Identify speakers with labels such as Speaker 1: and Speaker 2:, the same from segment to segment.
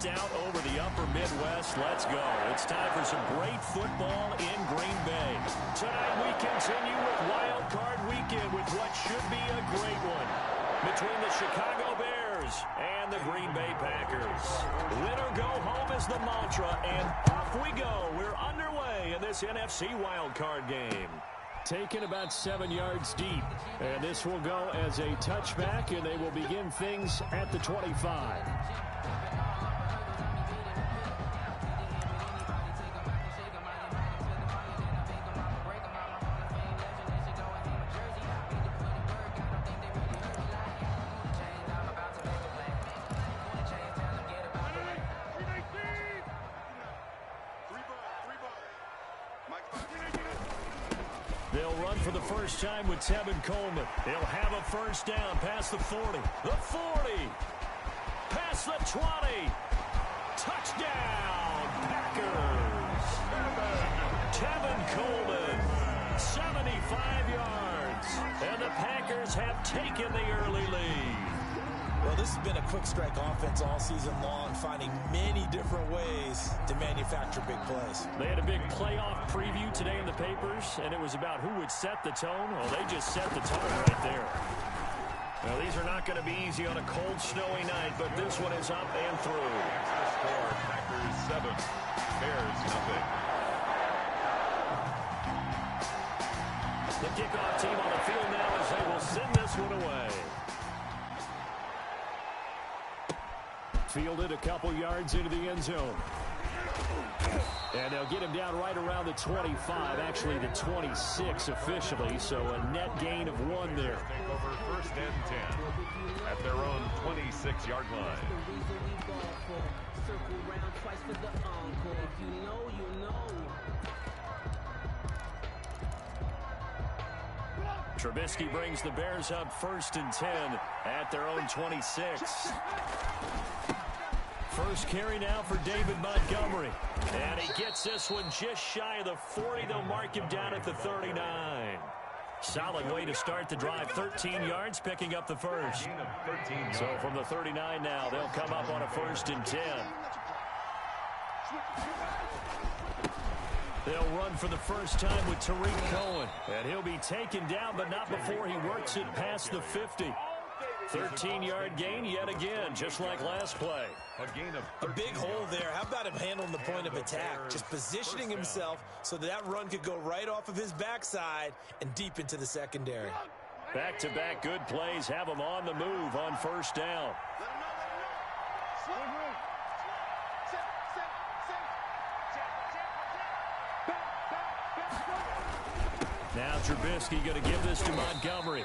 Speaker 1: Out over the upper Midwest. Let's go. It's time for some great football in Green Bay. Tonight we continue with Wild Card Weekend with what should be a great one between the Chicago Bears and the Green Bay Packers. Win or go home is the mantra, and off we go. We're underway in this NFC Wild Card game. Taken about 7 yards deep, and this will go as a touchback, and they will begin things at the 25. They'll run for the first time with Tevin Coleman. They'll have a first down past the 40. The 40. Past the 20. Touchdown, Packers. Tevin Coleman, 75 yards. And the Packers have taken the early lead.
Speaker 2: Well, this has been a quick strike offense all season long, finding many different ways to manufacture big plays.
Speaker 1: They had a big playoff preview today in the papers, and it was about who would set the tone. Well, they just set the tone right there. Now, these are not going to be easy on a cold, snowy night, but this one is up and through.
Speaker 3: The score, Packers 7, Bears nothing.
Speaker 1: The kickoff team on the field now as they will send this one away. Fielded a couple yards into the end zone. And they'll get him down right around the 25, actually the 26 officially, so a net gain of 1 there.
Speaker 3: Take over first and 10 at their own 26-yard line.
Speaker 1: Trubisky brings the Bears up first and 10 at their own 26. First carry now for David Montgomery. And he gets this one just shy of the 40. They'll mark him down at the 39. Solid way to start the drive. 13 yards, picking up the first. So from the 39 now, they'll come up on a first and 10. They'll run for the first time with Tariq Cohen. And he'll be taken down, but not before he works it past the 50. 13-yard gain yet again, just like last play.
Speaker 2: A big hole there. How about him handling the point of attack? Just positioning himself so that run could go right off of his backside and deep into the secondary.
Speaker 1: Back-to-back good plays have him on the move on first down. Now Trubisky going to give this to Montgomery.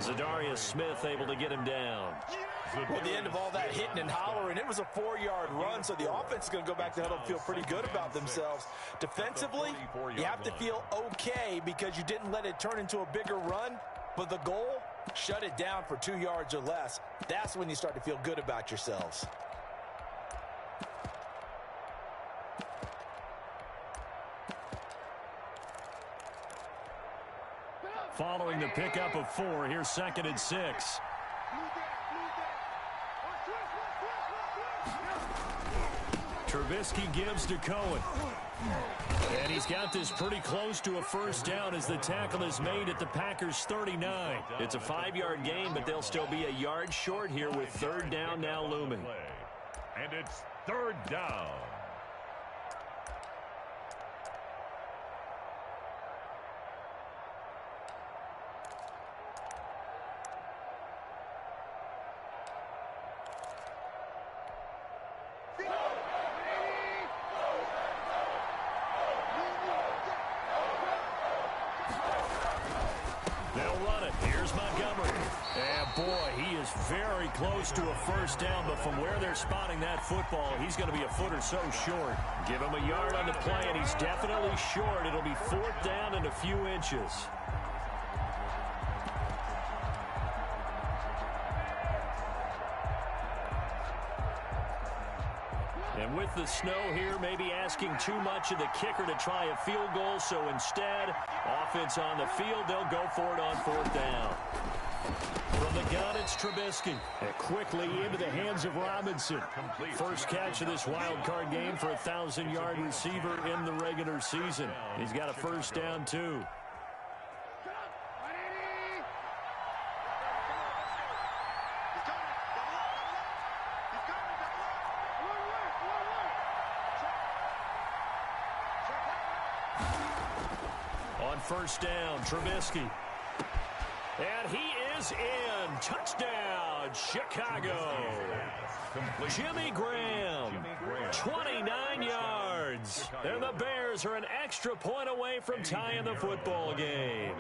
Speaker 1: Zadarius Smith able to get him down.
Speaker 2: Well, at the end of all that hitting and hollering, it was a 4-yard run, so the offense is going to go back to huddle and feel pretty good about themselves. Defensively, you have to feel okay because you didn't let it turn into a bigger run, but the goal, shut it down for 2 yards or less. That's when you start to feel good about yourselves.
Speaker 1: Following the pickup of 4, here's 2nd and 6. Trubisky gives to Cohen. And he's got this pretty close to a first down as the tackle is made at the Packers' 39. It's a 5-yard gain, but they'll still be a yard short here with 3rd down now looming.
Speaker 3: And it's 3rd down.
Speaker 1: Very close to a first down, but from where they're spotting that football, he's going to be a foot or so short. Give him a yard on the play, and he's definitely short. It'll be 4th down and a few inches. And with the snow here, maybe asking too much of the kicker to try a field goal. So instead, offense on the field, they'll go for it on 4th down. From the gun, it's Trubisky. And quickly into the hands of Robinson. First catch of this wild card game for a 1,000-yard receiver in the regular season. He's got a first down, too. On first down, Trubisky. And he is in. Touchdown, Chicago. Jimmy Graham, 29 yards. And the Bears are an extra point away from tying the football game.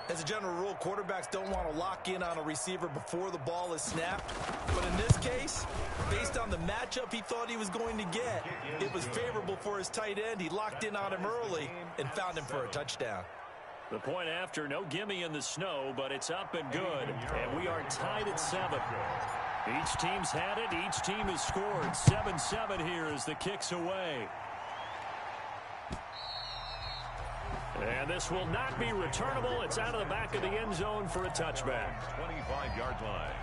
Speaker 2: As a general rule, quarterbacks don't want to lock in on a receiver before the ball is snapped. But in this case, based on the matchup he thought he was going to get, it was favorable for his tight end. He locked in on him early and found him for a touchdown.
Speaker 1: The point after, no gimme in the snow, but it's up and good. And we are tied at 7. Each team's had it. Each team has scored. 7-7 here as the kick's away. And this will not be returnable. It's out of the back of the end zone for a touchback.
Speaker 3: 25-yard line.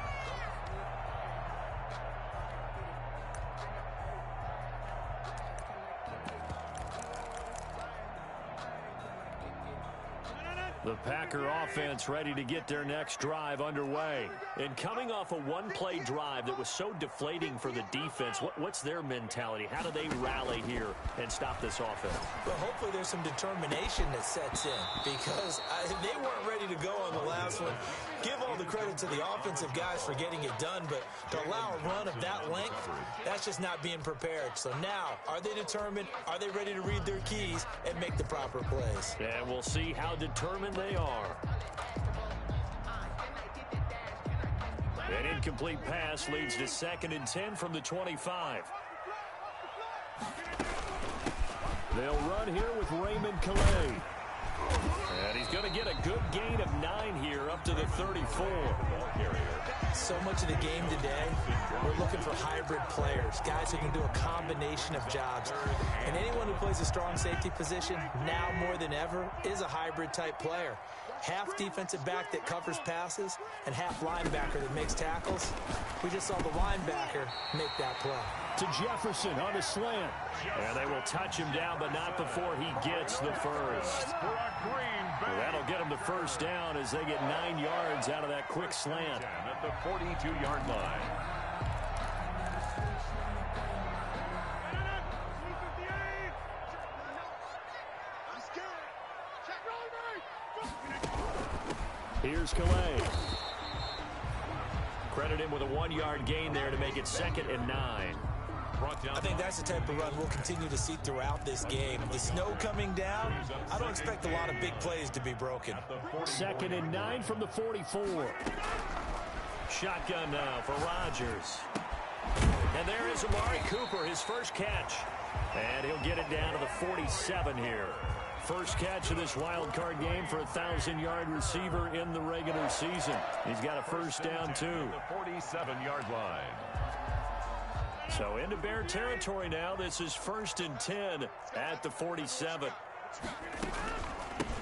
Speaker 1: The Packer offense ready to get their next drive underway. And coming off a one-play drive that was so deflating for the defense, what's their mentality? How do they rally here and stop this offense?
Speaker 2: Well, hopefully there's some determination that sets in because they weren't ready to go on the last one. Give all the credit to the offensive guys for getting it done, but to allow a run of that length, that's just not being prepared. So now, are they determined? Are they ready to read their keys and make the proper plays?
Speaker 1: And we'll see how determined they are. An incomplete pass leads to 2nd and 10 from the 25. They'll run here with Raymond Calais. And he's going to get a good gain of 9 here up to the 34.
Speaker 2: So much of the game today, we're looking for hybrid players, guys who can do a combination of jobs. And anyone who plays a strong safety position, now more than ever, is a hybrid type player. Half defensive back that covers passes and half linebacker that makes tackles. We just saw the linebacker make that play.
Speaker 1: To Jefferson on a slant. And they will touch him down, but not before he gets the first. Well, that'll get him the first down as they get 9 yards out of that quick slant.
Speaker 3: At the 42-yard line.
Speaker 1: Here's Calais. Credit him with a 1-yard gain there to make it 2nd and 9.
Speaker 2: I think that's the type of run we'll continue to see throughout this game. The snow coming down, I don't expect a lot of big plays to be broken.
Speaker 1: 2nd and 9 from the 44. Shotgun now for Rodgers. And there is Amari Cooper, his first catch. And he'll get it down to the 47 here. First catch of this wild card game for a 1,000-yard receiver in the regular season. He's got a first down, too.
Speaker 3: The 47-yard line.
Speaker 1: So into Bear territory now. This is 1st and 10 at the 47.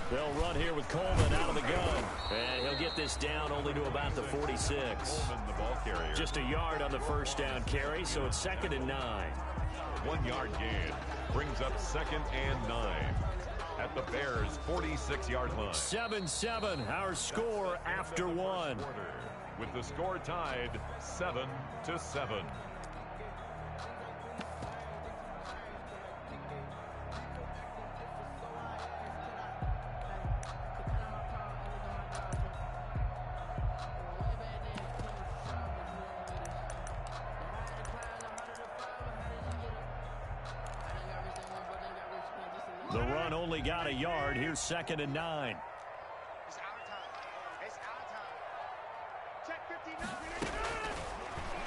Speaker 1: They'll run here with Coleman out of the gun. And he'll get this down only to about the 46.
Speaker 3: Coleman, the ball carrier.
Speaker 1: Just a yard on the first down carry, so it's 2nd and 9.
Speaker 3: 1-yard gain brings up 2nd and 9 at the Bears' 46-yard line.
Speaker 1: 7-7, our score after 1.
Speaker 3: With the score tied 7-7.
Speaker 1: The run only got a yard. Here's 2nd and 9.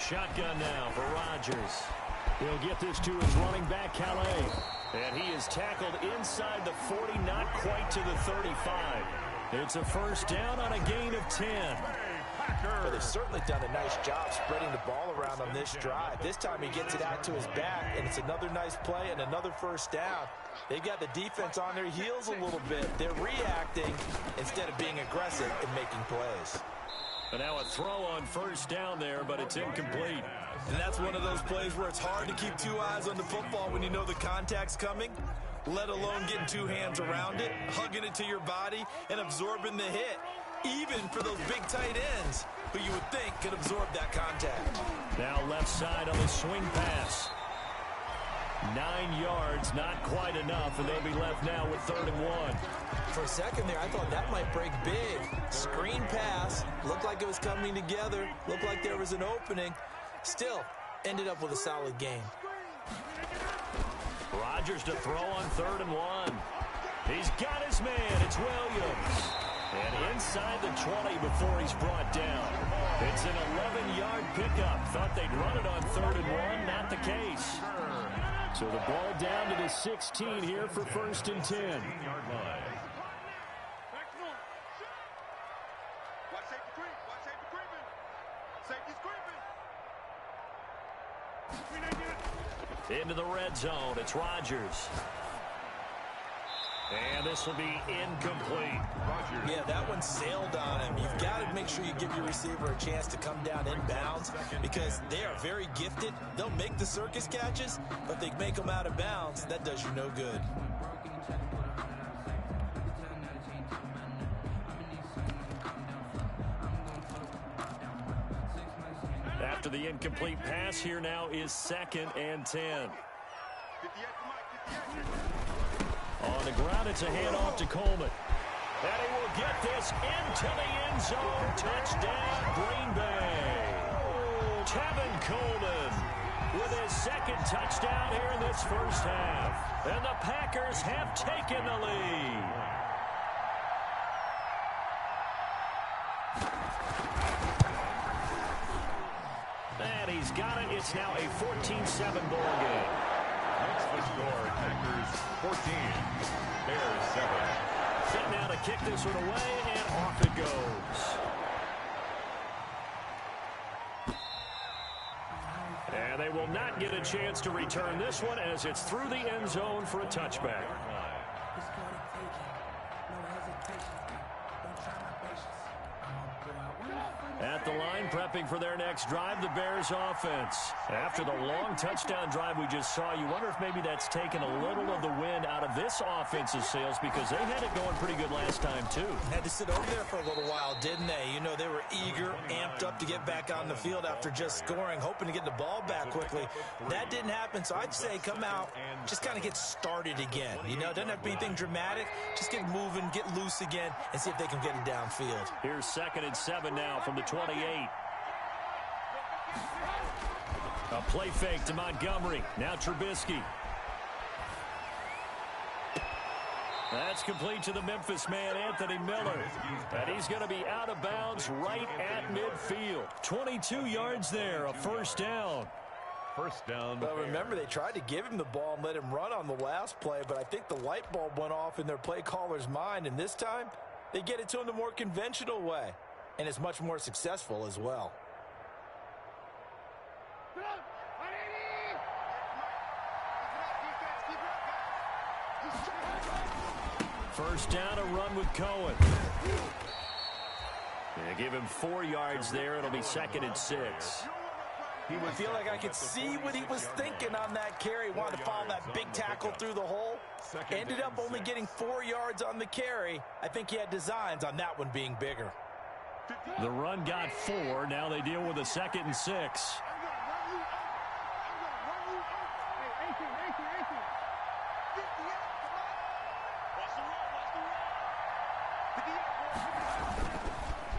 Speaker 1: Shotgun now for Rodgers. He'll get this to his running back, Calais. And he is tackled inside the 40, not quite to the 35. It's a first down on a gain of 10.
Speaker 2: But they've certainly done a nice job spreading the ball around on this drive. This time he gets it out to his back, and it's another nice play and another first down. They've got the defense on their heels a little bit. They're reacting instead of being aggressive and making plays.
Speaker 1: And now a throw on first down there, but it's incomplete.
Speaker 2: And that's one of those plays where it's hard to keep two eyes on the football when you know the contact's coming, let alone getting two hands around it, hugging it to your body, and absorbing the hit, even for those big tight ends who you would think could absorb that contact.
Speaker 1: Now left side on the swing pass. 9 yards, not quite enough, and they'll be left now with 3rd and 1.
Speaker 2: For a second there, I thought that might break big. Screen pass, looked like it was coming together, looked like there was an opening. Still, ended up with a solid game.
Speaker 1: Rodgers to throw on 3rd and 1. He's got his man, it's Williams. And inside the 20 before he's brought down. It's an 11-yard pickup. Thought they'd run it on 3rd and 1, not the case. So the ball down to the 16 here for 1st and 10. Into the red zone, it's Rodgers. And this will be incomplete.
Speaker 2: Yeah, that one sailed on him. You've got to make sure you give your receiver a chance to come down inbounds because they are very gifted. They'll make the circus catches, but they make them out of bounds. That does you no good.
Speaker 1: After the incomplete pass, here now is 2nd and 10. On the ground, it's a handoff to Coleman. And he will get this into the end zone. Touchdown, Green Bay. Tevin Coleman with his 2nd touchdown here in this first half. And the Packers have taken the lead. And he's got it. It's now a 14-7 ball game.
Speaker 3: That's the score. Packers 14, Bears 7.
Speaker 1: Set now to kick this one away, and off it goes. And they will not get a chance to return this one as it's through the end zone for a touchback. At the line, prepping for their next drive, the Bears offense. After the long touchdown drive we just saw, you wonder if maybe that's taken a little of the wind out of this offense's sails because they had it going pretty good last time, too.
Speaker 2: Had to sit over there for a little while, didn't they? You know, they were eager, amped up to get back on the field after just scoring, hoping to get the ball back quickly. That didn't happen, so I'd say come out, just kind of get started again. You know, doesn't have to be anything dramatic. Just get moving, get loose again, and see if they can get it downfield.
Speaker 1: Here's 2nd and 7 now from the 28. A play fake to Montgomery. Now Trubisky. That's complete to the Memphis man, Anthony Miller. And he's going to be out of bounds right at midfield. 22 yards there, a first down.
Speaker 3: First down.
Speaker 2: Well, remember, they tried to give him the ball and let him run on the last play, but I think the light bulb went off in their play caller's mind, and this time they get it to him the more conventional way, and it's much more successful as well.
Speaker 1: First down, a run with Cohen. Yeah, give him 4 yards there. It'll be 2nd and 6.
Speaker 2: I feel like I could see what he was thinking on that carry. Wanted to follow that big tackle through the hole. Ended up only getting 4 yards on the carry. I think he had designs on that one being bigger.
Speaker 1: The run got 4. Now they deal with a 2nd and 6.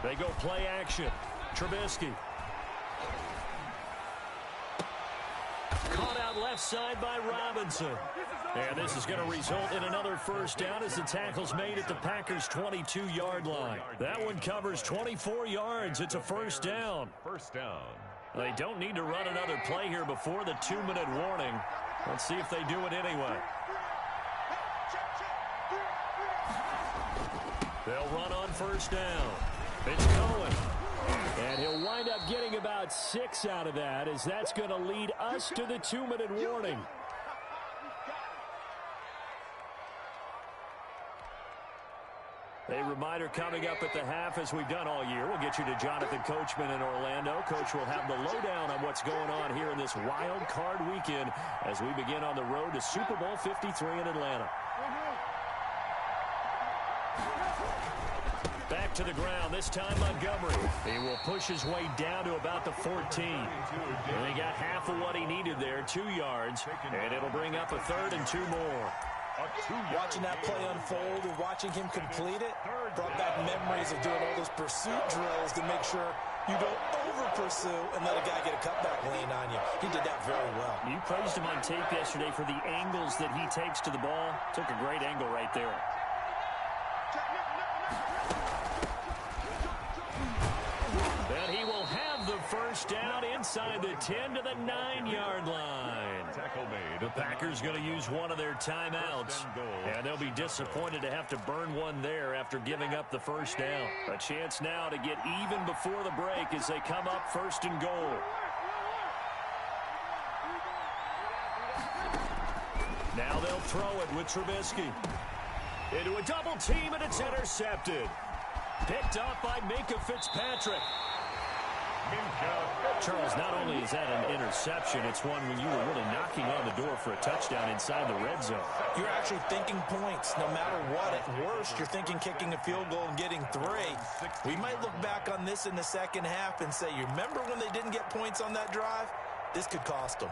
Speaker 1: They go play action. Trubisky. Caught out left side by Robinson. And this is going to result in another first down as the tackle's made at the Packers' 22-yard line. That one covers 24 yards. It's a first down.
Speaker 3: First down.
Speaker 1: They don't need to run another play here before the 2-minute warning. Let's see if they do it anyway. They'll run on first down. It's Cohen. And he'll wind up getting about 6 out of that, as that's going to lead us to the 2-minute warning. A reminder coming up at the half, as we've done all year. We'll get you to Jonathan Coachman in Orlando. Coach will have the lowdown on what's going on here in this wild card weekend as we begin on the road to Super Bowl 53 in Atlanta. Back to the ground, this time Montgomery. He will push his way down to about the 14. And he got half of what he needed there, 2 yards. And it'll bring up a 3rd and 2 more.
Speaker 2: Watching that play unfold and watching him complete it brought back memories of doing all those pursuit drills to make sure you don't over-pursue and let a guy get a cutback lane on you. He did that very well.
Speaker 1: You praised him on tape yesterday for the angles that he takes to the ball. Took a great angle right there. And he will have the first down inside the 10 to the 9-yard line. The Packers going to use one of their timeouts, and they'll be disappointed to have to burn one there after giving up the first down. A chance now to get even before the break as they come up 1st and goal. Now they'll throw it with Trubisky. Into a double team, and it's intercepted. Picked up by Minkah Fitzpatrick. Charles, not only is that an interception, it's one when you were really knocking on the door for a touchdown inside the red zone.
Speaker 2: You're actually thinking points. No matter what, at worst, you're thinking kicking a field goal and getting 3. We might look back on this in the second half and say, you remember when they didn't get points on that drive? This could cost them.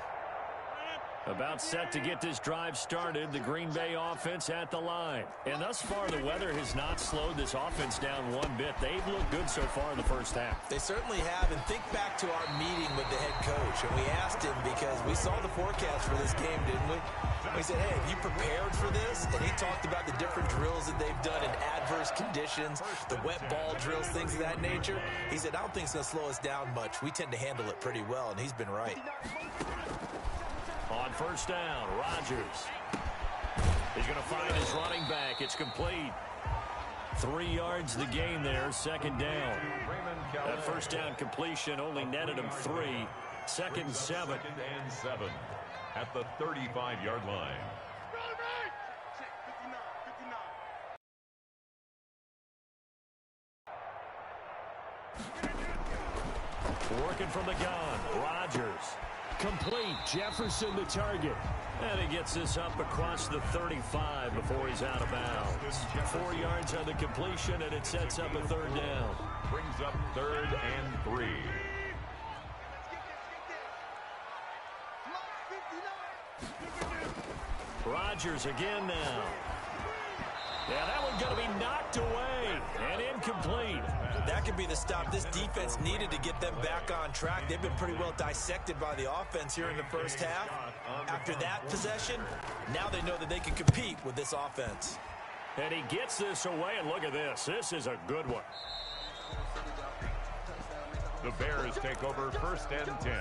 Speaker 1: About set to get this drive started, the Green Bay offense at the line. And thus far, the weather has not slowed this offense down one bit. They've looked good so far in the first half.
Speaker 2: They certainly have. And think back to our meeting with the head coach. And we asked him, because we saw the forecast for this game, didn't we? We said, hey, have you prepared for this? And he talked about the different drills that they've done in adverse conditions, the wet ball drills, things of that nature. He said, I don't think it's going to slow us down much. We tend to handle it pretty well, and he's been right.
Speaker 1: On first down, Rodgers. He's going to find his running back. It's complete. 3 yards the gain there, 2nd down. That first down completion only netted him 3. 2nd and 7.
Speaker 3: 2nd and 7 at the 35-yard line.
Speaker 1: Working from the gun, Rodgers. Complete, Jefferson the target. And he gets this up across the 35 before he's out of bounds. 4 yards on the completion, and it sets up a 3rd down.
Speaker 3: Brings up 3rd and 3.
Speaker 1: Rodgers again now. Yeah, that one's going to be knocked away and incomplete.
Speaker 2: That could be the stop this defense needed to get them back on track. They've been pretty well dissected by the offense here in the first half. After that possession, now they know that they can compete with this offense.
Speaker 1: And he gets this away, and look at this. This is a good one.
Speaker 3: The Bears take over 1st and 10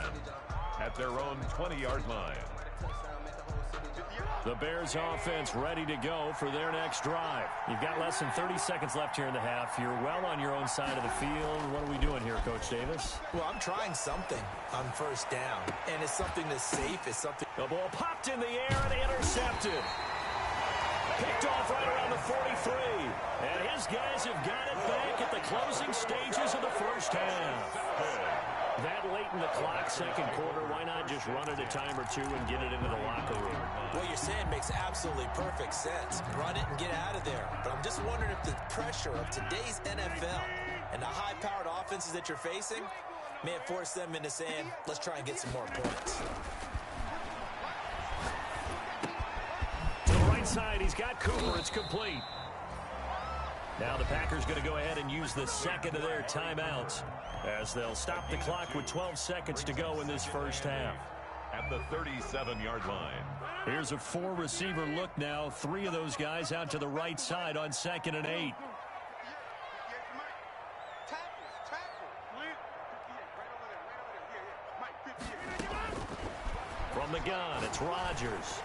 Speaker 3: at their own 20-yard line.
Speaker 1: The Bears offense ready to go for their next drive. You've got less than 30 seconds left here in the half. You're well on your own side of the field. What are we doing here, Coach Davis?
Speaker 2: Well, I'm trying something on first down, and it's something that's safe. It's something.
Speaker 1: The ball popped in the air and intercepted. Picked off right around the 43. And his guys have got it back at the closing stages of the first half. That late in the clock, 2nd quarter, why not just run it a time or 2 and get it into the locker room?
Speaker 2: What you're saying makes absolutely perfect sense. Run it and get out of there. But I'm just wondering if the pressure of today's NFL and the high-powered offenses that you're facing may have forced them into saying, let's try and get some more points.
Speaker 1: To the right side, he's got Cooper. It's complete. Now the Packers going to go ahead and use the 2nd of their timeouts as they'll stop the clock with 12 seconds to go in this first half.
Speaker 3: At the 37-yard line.
Speaker 1: Here's a 4-receiver look now. 3 of those guys out to the right side on 2nd and 8. From the gun, it's Rodgers.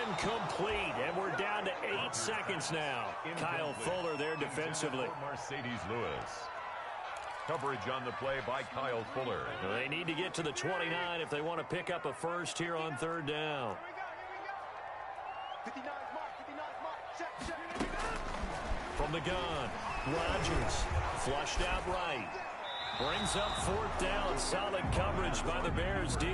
Speaker 1: Incomplete, and we're down to 8 seconds now. Kyle Fuller there defensively.
Speaker 3: Mercedes Lewis. Coverage on the play by Kyle Fuller.
Speaker 1: They need to get to the 29 if they want to pick up a first here on third down. From the gun, Rodgers flushed out right. Brings up fourth down. Solid coverage by the Bears D.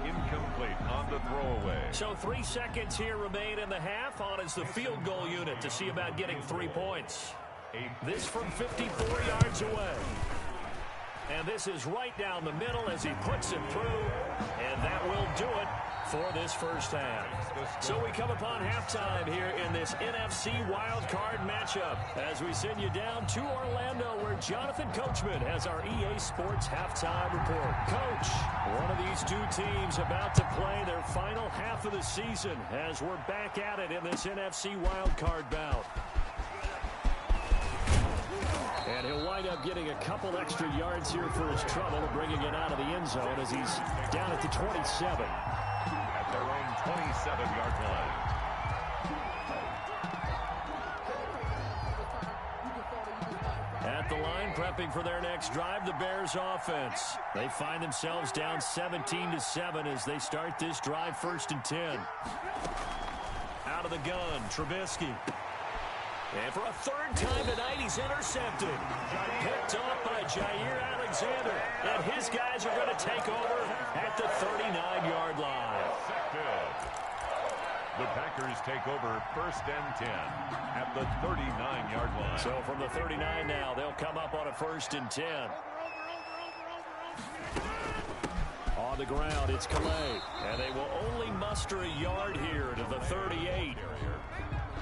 Speaker 3: Incomplete on the throwaway.
Speaker 1: So 3 seconds here remain in the half. On is the field goal unit to see about getting 3 points. This from 54 yards away. And this is right down the middle as he puts it through. And that will do it for this first half. So we come upon halftime here in this NFC wildcard matchup as we send you down to Orlando where Jonathan Coachman has our EA Sports halftime report. Coach, one of these two teams about to play their final half of the season as we're back at it in this NFC wildcard bout. And he'll wind up getting a couple extra yards here for his trouble, bringing it out of the end zone as he's down at the 27.
Speaker 3: At their own 27-yard line.
Speaker 1: At the line, prepping for their next drive, the Bears offense. They find themselves down 17-7 as they start this drive, 1st and 10. Out of the gun, Trubisky. And for a third time tonight, he's intercepted. Picked off by Jair Alexander. And his guys are going to take over at the 39-yard line.
Speaker 3: The Packers take over 1st and 10 at the 39-yard line.
Speaker 1: So from the 39 now, they'll come up on a 1st and 10. On the ground, it's Calais. And they will only muster a yard here to the 38.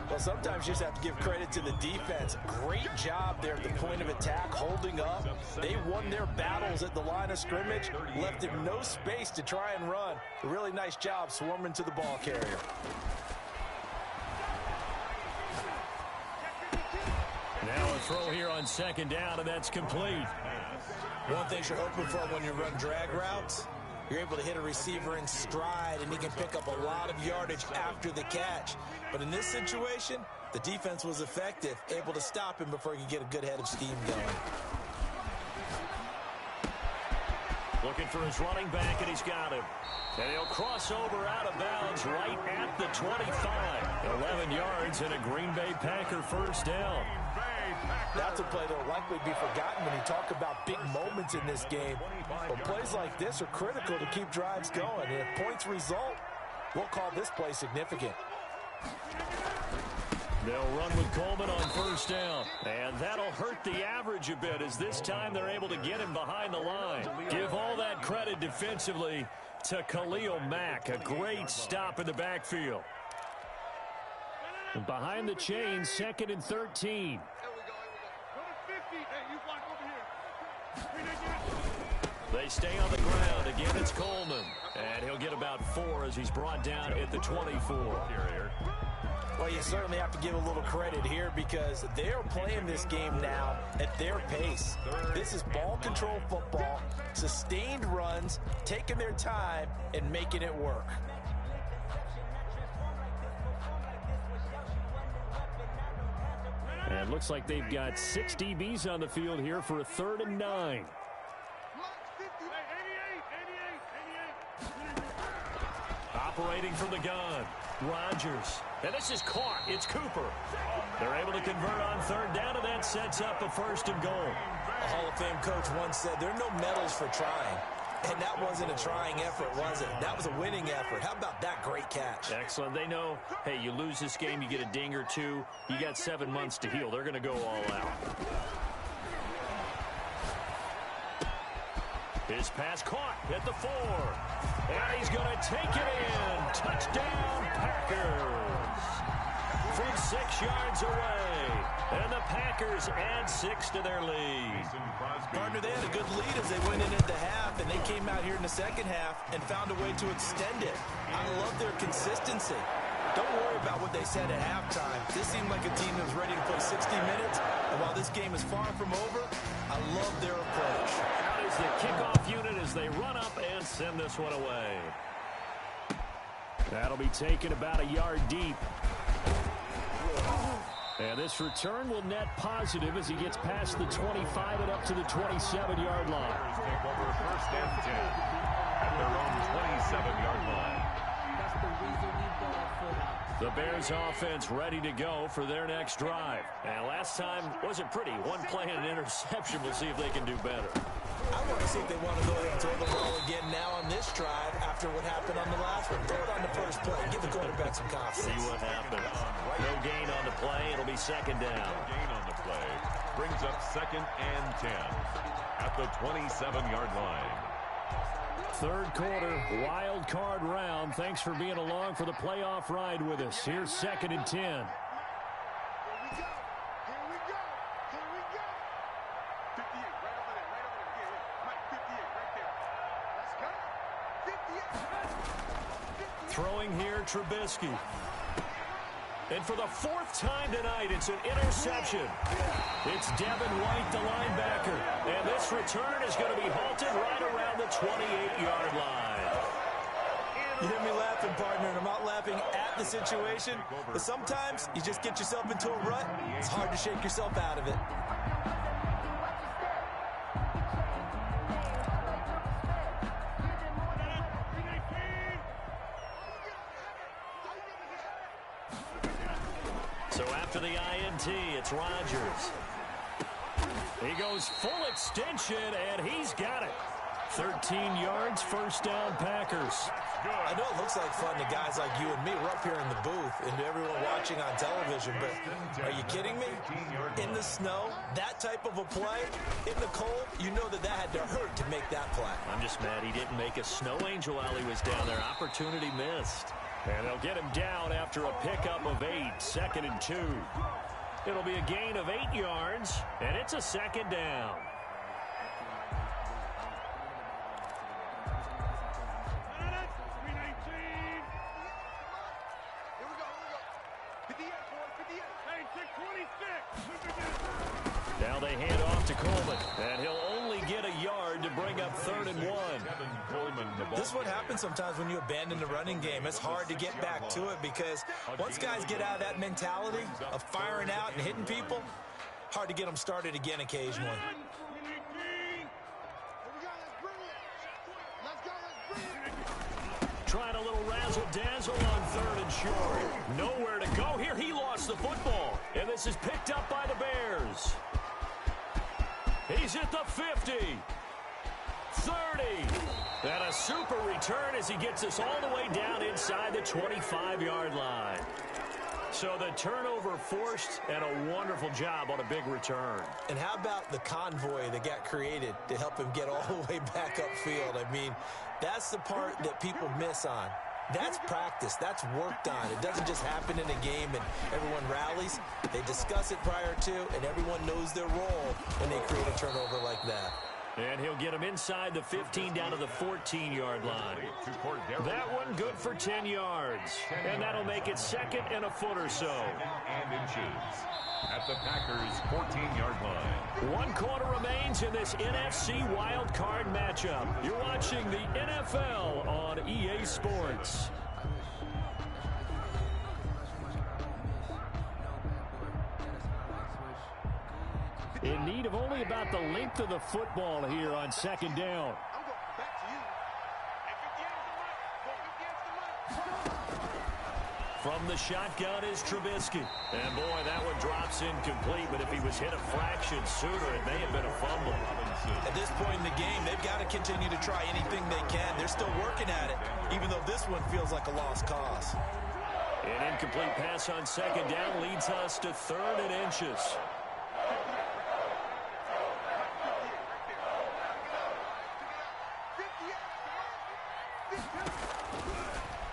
Speaker 2: Well, sometimes you just have to give credit to the defense. Great job there at the point of attack, holding up. They won their battles at the line of scrimmage, left him no space to try and run. A really nice job swarming to the ball carrier.
Speaker 1: Now a throw here on 2nd down, and that's complete.
Speaker 2: One thing you're hoping for when you run drag routes, you're able to hit a receiver in stride, and he can pick up a lot of yardage after the catch. But in this situation, the defense was effective, able to stop him before he could get a good head of steam going.
Speaker 1: Looking for his running back, and he's got him. And he'll cross over out of bounds right at the 25. 11 yards and a Green Bay Packer 1st down.
Speaker 2: That's a play that will likely be forgotten when you talk about big moments in this game. But plays like this are critical to keep drives going. And if points result, we'll call this play significant.
Speaker 1: They'll run with Coleman on 1st down. And that'll hurt the average a bit as this time they're able to get him behind the line. Give all that credit defensively to Khalil Mack. A great stop in the backfield. And behind the chains, 2nd and 13. They stay on the ground. Again, it's Coleman. And he'll get about 4 as he's brought down at the 24.
Speaker 2: Well, you certainly have to give a little credit here because they're playing this game now at their pace. This is ball control football, sustained runs, taking their time, and making it work.
Speaker 1: And it looks like they've got 6 DBs on the field here for a 3rd and 9. Operating from the gun, Rodgers. And this is caught. It's Cooper. They're able to convert on 3rd down, and that sets up a 1st and goal.
Speaker 2: A Hall of Fame coach once said, there are no medals for trying. And that wasn't a trying effort, was it? That was a winning effort. How about that great catch?
Speaker 1: Excellent. They know, hey, you lose this game, you get a ding or 2. You got 7 months to heal. They're going to go all out. His pass caught at the 4. And he's going to take it in. Touchdown, Packers. From 6 yards away. And the Packers add 6 to their lead.
Speaker 2: Partner, they had a good lead as they went in at the half, and they came out here in the 2nd half and found a way to extend it. I love their consistency. Don't worry about what they said at halftime. This seemed like a team that was ready to play 60 minutes, and while this game is far from over, I love their approach.
Speaker 1: Out is the kickoff unit as they run up and send this one away. That'll be taken about a yard deep. And this return will net positive as he gets past the 25 and up to the 27-yard line.
Speaker 3: Bears take over first and 10 at their own 27-yard line.
Speaker 1: The Bears offense ready to go for their next drive. And last time wasn't pretty. One play and an interception. We'll see if they can do better.
Speaker 2: I want to see if they want to go ahead and throw the ball again now on this drive after what happened on the last one. Throw it on the first play. Give the quarterback some confidence.
Speaker 1: See what happens. No gain on the play. It'll be second down.
Speaker 3: No gain on the play. Brings up second and 10 at the 27-yard line.
Speaker 1: Third quarter, wild card round. Thanks for being along for the playoff ride with us. Here's second and 10. Throwing here, Trubisky. And for the fourth time tonight, it's an interception. It's Devin White, the linebacker. And this return is going to be halted right around the 28-yard line.
Speaker 2: You hear me laughing, partner, and I'm not laughing at the situation. But sometimes you just get yourself into a rut. It's hard to shake yourself out of it.
Speaker 1: So after the INT, it's Rodgers. He goes full extension, and he's got it. 13 yards, first down, Packers.
Speaker 2: I know it looks like fun to guys like you and me. We're up here in the booth and to everyone watching on television, but are you kidding me? In the snow, that type of a play, in the cold, you know that had to hurt to make that play.
Speaker 1: I'm just mad he didn't make a snow angel while he was down there. Opportunity missed. And they'll get him down after a pickup of 8, second and 2. It'll be a gain of 8 yards, and it's a second down. Now they hand off to Coleman, and he'll only get a yard to bring up 3rd and 1.
Speaker 2: This is what happens sometimes when you abandon the running game. It's hard to get back to it because once guys get out of that mentality of firing out and hitting people, hard to get them started again occasionally.
Speaker 1: Trying a little razzle-dazzle on 3rd and short. Nowhere to go here. He lost the football, and this is picked up by the Bears. He's at the 50, 30, and a super return as he gets us all the way down inside the 25-yard line. So the turnover forced, and a wonderful job on a big return.
Speaker 2: And how about the convoy that got created to help him get all the way back upfield? I mean, that's the part that people miss on. That's practice. That's worked on. It doesn't just happen in a game and everyone rallies. They discuss it prior to, and everyone knows their role when they create a turnover like that.
Speaker 1: And he'll get him inside the 15 down to the 14-yard line. That one good for 10 yards. And that'll make it second and a foot or so.
Speaker 3: And inches at the Packers' 14-yard line.
Speaker 1: 1 quarter remains in this NFC wild card matchup. You're watching the NFL on EA Sports. In need of only about the length of the football here on second down. From the shotgun is Trubisky. And boy, that one drops incomplete, but if he was hit a fraction sooner, it may have been a fumble.
Speaker 2: At this point in the game, they've got to continue to try anything they can. They're still working at it, even though this one feels like a lost cause.
Speaker 1: An incomplete pass on second down leads us to 3rd and inches.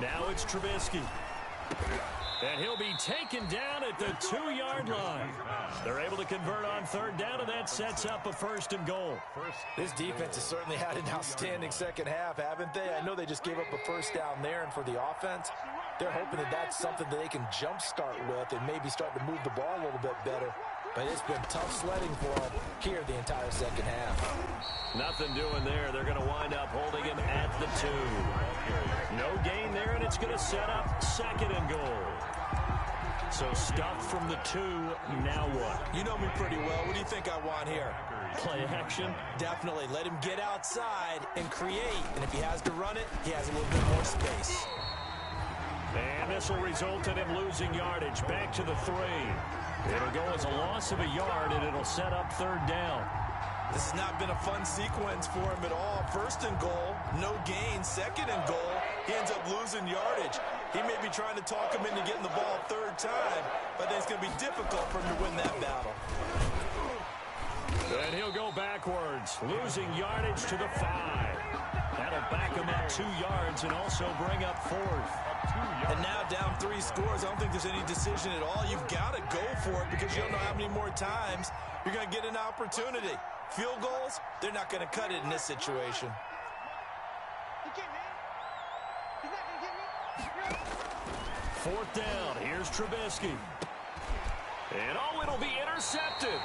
Speaker 1: Now it's Trubisky. And he'll be taken down at the 2-yard line. They're able to convert on 3rd down, and that sets up a 1st and goal.
Speaker 2: This defense has certainly had an outstanding second half, haven't they? I know they just gave up a 1st down there, and for the offense, they're hoping that that's something that they can jumpstart with and maybe start to move the ball a little bit better. But it's been tough sledding for them here the entire second half.
Speaker 1: Nothing doing there. They're going to wind up holding him at the 2. No gain there, and it's going to set up 2nd and goal. So stuffed from the 2, now what?
Speaker 2: You know me pretty well. What do you think I want here?
Speaker 1: Play action?
Speaker 2: Definitely. Let him get outside and create. And if he has to run it, he has a little bit more space.
Speaker 1: And this will result in him losing yardage. Back to the 3. It'll go as a loss of a yard, and it'll set up 3rd down.
Speaker 2: This has not been a fun sequence for him at all. 1st and goal, no gain. 2nd and goal, he ends up losing yardage. He may be trying to talk him into getting the ball 3rd time, but then it's going to be difficult for him to win that battle.
Speaker 1: And he'll go backwards, losing yardage to the 5. That'll back him up 2 yards and also bring up 4th.
Speaker 2: And now down 3 scores. I don't think there's any decision at all. You've got to go for it because you don't know how many more times you're going to get an opportunity. Field goals, they're not going to cut it in this situation.
Speaker 1: 4th down. Here's Trubisky. And it'll be intercepted.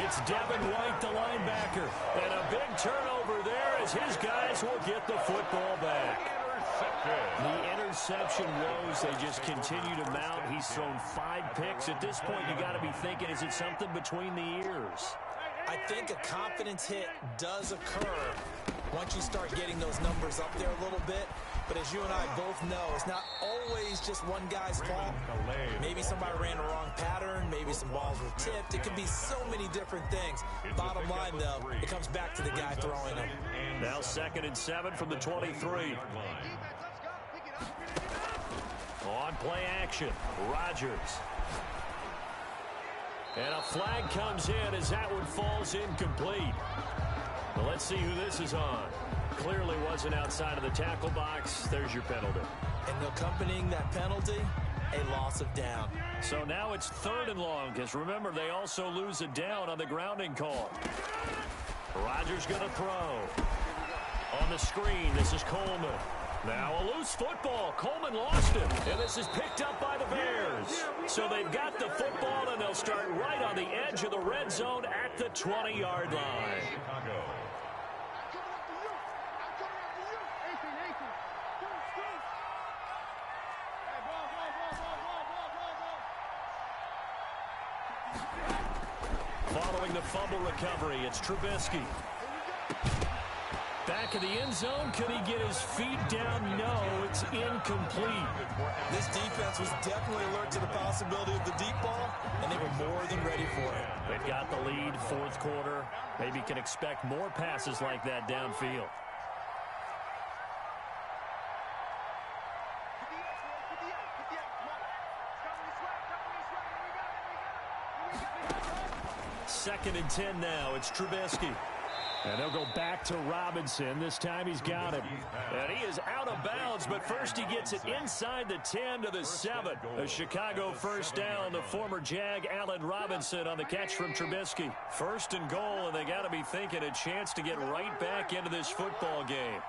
Speaker 1: It's Devin White, the linebacker. And a big turnover there as his guys will get the football back. The interception woes, they just continue to mount. He's thrown 5 picks. At this point, you got to be thinking, is it something between the ears?
Speaker 2: I think a confidence hit does occur once you start getting those numbers up there a little bit. But as you and I both know, it's not always just one guy's fault. Maybe somebody ran the wrong pattern. Maybe some balls were tipped. It could be so many different things. Bottom line, though, it comes back to the guy throwing them.
Speaker 1: Now 2nd and 7 from the 23. On play action, Rodgers. And a flag comes in as that one falls incomplete. Well, let's see who this is on. Clearly wasn't outside of the tackle box. There's your penalty.
Speaker 2: And accompanying that penalty, a loss of down.
Speaker 1: So now it's 3rd and long, because remember, they also lose a down on the grounding call. Rodgers going to throw. On the screen, this is Coleman. Now a loose football. Coleman lost it, and this is picked up by the Bears. So they've got the football, and they'll start right on the edge of the red zone at the 20-yard line. Following the fumble recovery, it's Trubisky. Back of the end zone. Could he get his feet down? No, it's incomplete.
Speaker 2: This defense was definitely alert to the possibility of the deep ball, and they were more than ready for it.
Speaker 1: They've got the lead, 4th quarter. Maybe can expect more passes like that downfield. Second and 10 now. It's Trubisky. And they'll go back to Robinson. This time he's got him. And he is out of bounds, but first he gets it inside the 10 to the 7. A Chicago 1st down. The former Jag, Allen Robinson, on the catch from Trubisky. 1st and goal, and they got to be thinking a chance to get right back into this football game.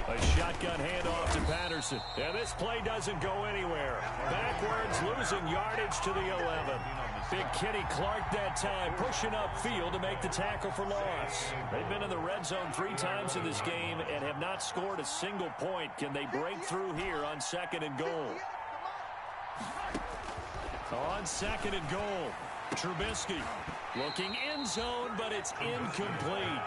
Speaker 1: A shotgun handoff to Patterson. And this play doesn't go anywhere. Backwards, losing yardage to the 11. Big Kenny Clark that time, pushing upfield to make the tackle for loss. They've been in the red zone 3 times in this game and have not scored a single point. Can they break through here on 2nd and goal? On 2nd and goal, Trubisky looking end zone, but it's incomplete.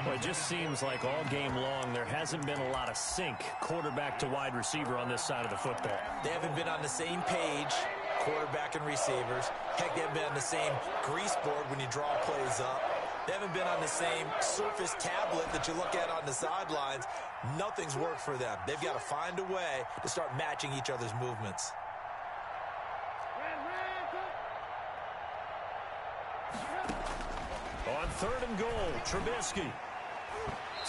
Speaker 1: Well, it just seems like all game long there hasn't been a lot of sync quarterback to wide receiver on this side of the football.
Speaker 2: They haven't been on the same page, quarterback and receivers. Heck, they haven't been on the same grease board when you draw plays up. They haven't been on the same surface tablet that you look at on the sidelines. Nothing's worked for them. They've got to find a way to start matching each other's movements.
Speaker 1: On 3rd and goal, Trubisky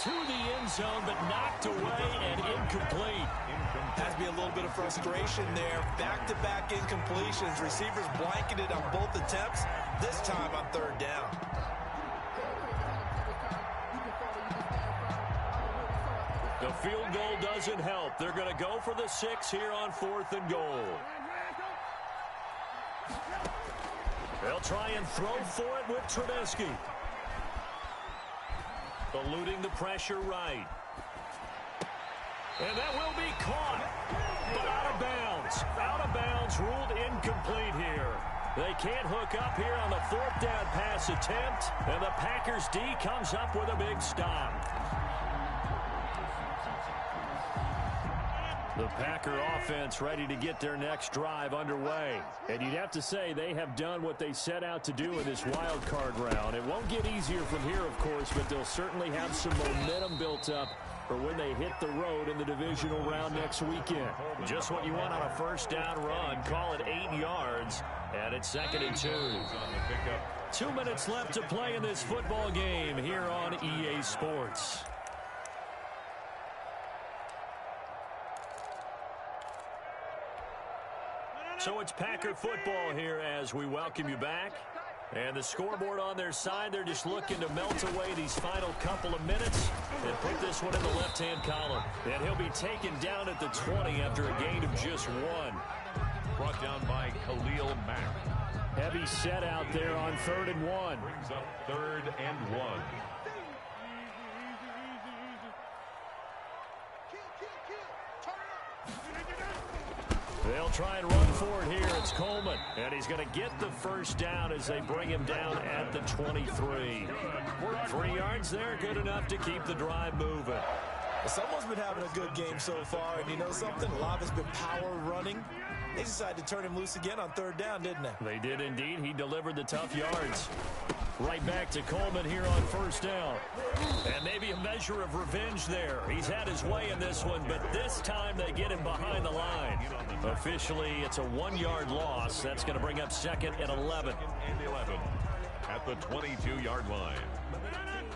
Speaker 1: to the end zone, but knocked away and incomplete.
Speaker 2: Has to be a little bit of frustration there. Back-to-back incompletions. Receivers blanketed on both attempts, this time on 3rd down.
Speaker 1: The field goal doesn't help. They're going to go for the 6 here on 4th and goal. They'll try and throw for it with Trubisky. Eluding the pressure right. And that will be caught. but out of bounds. Out of bounds, ruled incomplete here. They can't hook up here on the fourth down pass attempt, and the Packers D comes up with a big stop. The Packer offense ready to get their next drive underway. And you'd have to say they have done what they set out to do in this wild card round. It won't get easier from here, of course, but they'll certainly have some momentum built up for when they hit the road in the divisional round next weekend. Just what you want on a first down run. Call it 8 yards, and it's 2nd and 2. 2 minutes left to play in this football game here on EA Sports. So it's Packer football here as we welcome you back. And the scoreboard on their side, they're just looking to melt away these final couple of minutes and put this one in the left-hand column. And he'll be taken down at the 20 after a gain of just 1.
Speaker 3: Brought down by Khalil Mack.
Speaker 1: Heavy set out there on 3rd and 1.
Speaker 3: Brings up 3rd and 1.
Speaker 1: They'll try and run for it here. It's Coleman, and he's going to get the first down as they bring him down at the 23. 3 yards there, good enough to keep the drive moving.
Speaker 2: Someone's been having a good game so far, and you know something? A lot has been power running. They decided to turn him loose again on 3rd down, didn't they?
Speaker 1: They did indeed. He delivered the tough yards. Right back to Coleman here on 1st down. And maybe a measure of revenge there. He's had his way in this one, but this time they get him behind the line. Officially, it's a 1-yard loss. That's going to bring up 2nd and 11.
Speaker 3: At the 22-yard line.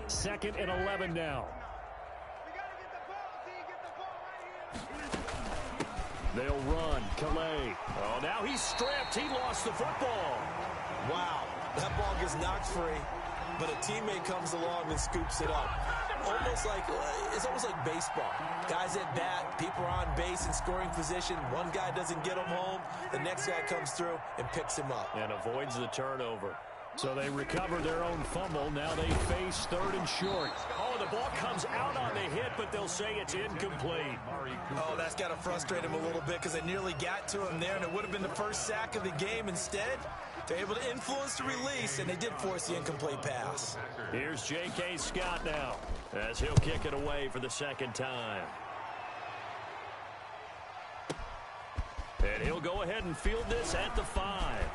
Speaker 1: 2nd and 11 now. They'll run. Calais. Oh, now he's stripped. He lost the football.
Speaker 2: Wow. That ball gets knocked free, but a teammate comes along and scoops it up. It's almost like baseball. Guys at bat, people are on base in scoring position. One guy doesn't get him home. The next guy comes through and picks him up.
Speaker 1: And avoids the turnover. So they recover their own fumble. Now they face 3rd and short. Oh, the ball comes out on the hit, but they'll say it's incomplete.
Speaker 2: Oh, that's got to frustrate him a little bit because they nearly got to him there, and it would have been the first sack of the game. Instead, they're able to influence the release, and they did force the incomplete pass.
Speaker 1: Here's J.K. Scott now as he'll kick it away for the 2nd time. And he'll go ahead and field this at the 5.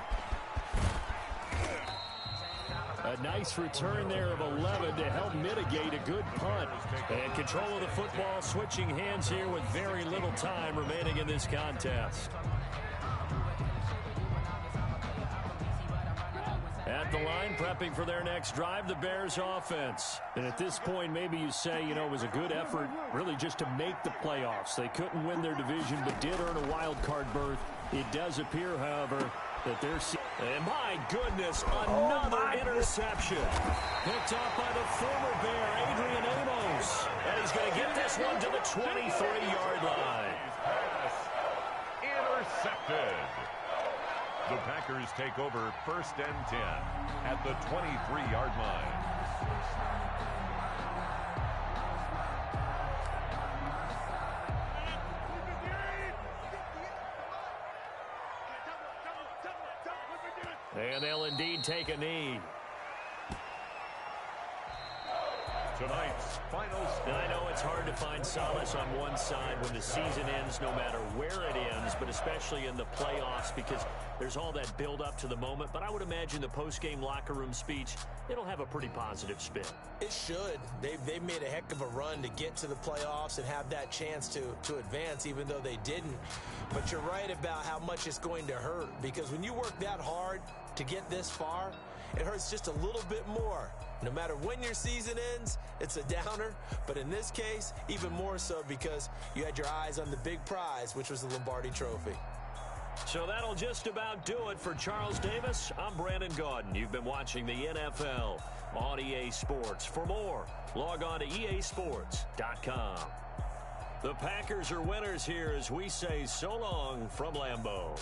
Speaker 1: A nice return there of 11 to help mitigate a good punt. And control of the football switching hands here with very little time remaining in this contest. At the line, prepping for their next drive, the Bears offense. And at this point, maybe you say, it was a good effort really just to make the playoffs. They couldn't win their division, but did earn a wild card berth. It does appear, however, that they're... And my goodness, another interception. Picked off by the former Bear, A-Dre6's. And he's going to get this one to the 23-yard line.
Speaker 3: Intercepted. The Packers take over 1st and 10 at the 23-yard line.
Speaker 1: And they'll indeed take a knee.
Speaker 3: Tonight's final score.
Speaker 1: I know it's hard to find solace on one side when the season ends, no matter where it ends, but especially in the playoffs because there's all that build up to the moment. But I would imagine the post-game locker room speech, it'll have a pretty positive spin.
Speaker 2: It should. They've made a heck of a run to get to the playoffs and have that chance to advance, even though they didn't. But you're right about how much it's going to hurt because when you work that hard to get this far, it hurts just a little bit more. No matter when your season ends, it's a downer. But in this case, even more so because you had your eyes on the big prize, which was the Lombardi Trophy.
Speaker 1: So that'll just about do it for Charles Davis. I'm Brandon Gaudin. You've been watching the NFL on EA Sports. For more, log on to easports.com. The Packers are winners here as we say so long from Lambeau.